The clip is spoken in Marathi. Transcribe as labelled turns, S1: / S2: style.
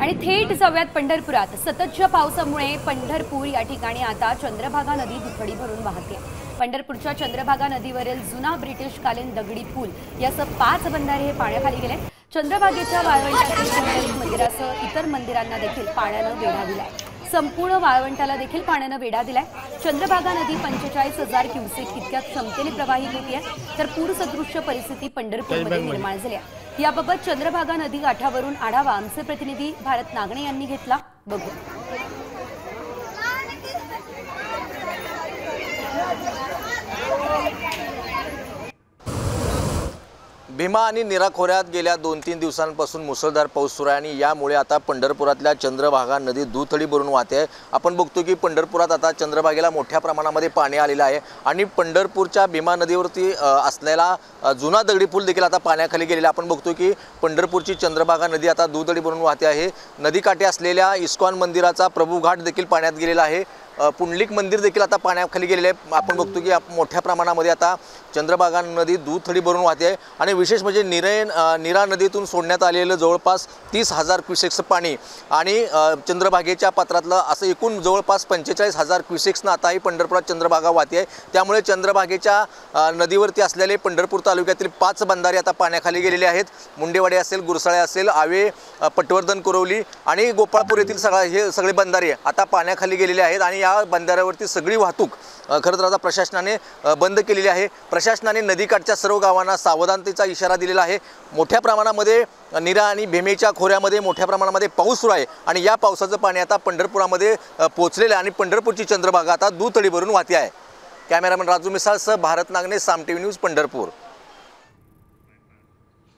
S1: आणि थेट जाऊयात पंढरपुरात। सततच्या पावसामुळे पंढरपूर या ठिकाणी आता चंद्रभागा नदी दुथडी भरून वाहते। पंढरपूरच्या चंद्रभागा नदीवरील जुना ब्रिटिशकालीन दगडी पूल यासह 5 बंधारे हे पाण्याखाली गेले। चंद्रभागेच्या वाळवंटातील पुंडलिक मंदिरासह इतर मंदिरांना देखील पाण्याने वेढा दिलाय। संपूर्ण वाळवंटाला देखील पाण्याने वेढा दिलाय। चंद्रभागा नदी 45,000 क्युसेक इतक्या क्षमतेने प्रवाहित होतीये, तर पूरसदृश्य परिस्थिती पंढरपूरमध्ये निर्माण झाली आहे। याबाबत चंद्रभागा नदी काठावरून आढावा आमचे प्रतिनिधी भारत नागणे यांनी घेतला। बघू।
S2: भीमा आणि नीरा खोऱ्यात गेल्या 2-3 दिवसांपासून मुसळधार पाऊस सुरू आहे आणि यामुळे आता पंढरपुरातल्या चंद्रभागा नदी दुथडी भरून वाहते आहे। आपण बघतो की पंढरपुरात आता चंद्रभागेला मोठ्या प्रमाणामध्ये पाणी आलेलं आहे आणि पंढरपूरच्या भीमा नदीवरती असलेला जुना दगडी पूल देखील आता पाण्याखाली गेलेला। आपण बघतो की पंढरपूरची चंद्रभागा नदी आता दुथडी भरून वाहते आहे। नदीकाठी असलेल्या इस्कॉन मंदिराचा प्रभू घाट देखील पाण्यात गेलेला आहे। पुंडलिक मंदिर देखील आता पाण्याखाली गेलेले आहे। आपण बघतो की मोठ्या प्रमाणामध्ये आता चंद्रभागा नदी दुथडी भरून वाहते आहे आणि विशेष म्हणजे नीरा नदीतून सोडण्यात आलेलं जवळपास 30,000 क्युसेक्स पाणी आणि चंद्रभागेच्या पात्रातलं असं एकूण जवळपास 45,000 क्युसेक्सनं आता ही पंढरपुरात चंद्रभागा वाहते आहे। त्यामुळे चंद्रभागेच्या नदीवरती असलेले पंढरपूर तालुक्यातील 5 बंधारे आता पाण्याखाली गेलेले आहेत। मुंडेवाडी असेल, गुरसाळे असेल, आवे, पटवर्धन, कुरवली आणि गोपाळपूर येथील हे सगळे बंधारे आता पाण्याखाली गेलेले आहेत आणि या बंधाऱ्यावरती सगळी वाहतूक खरं तर आता प्रशासनाने बंद केलेली आहे। प्रशासनाने नदीकाठच्या सर्व गावांना सावधानतेचा इशारा दिलेला आहे। मोठ्या प्रमाणामध्ये नीरा आणि भीमेच्या खोऱ्यामध्ये मोठ्या प्रमाणामध्ये पाऊस सुरू आहे आणि या पावसाचं पाणी आता पंढरपुरामध्ये पोहोचलेलं आहे आणि पंढरपूरची चंद्रभागा आता दुथडी भरून वाहते आहे। कॅमेरामन राजू मिसाळसह भारत नागणे, साम टीव्ही न्यूज, पंढरपूर।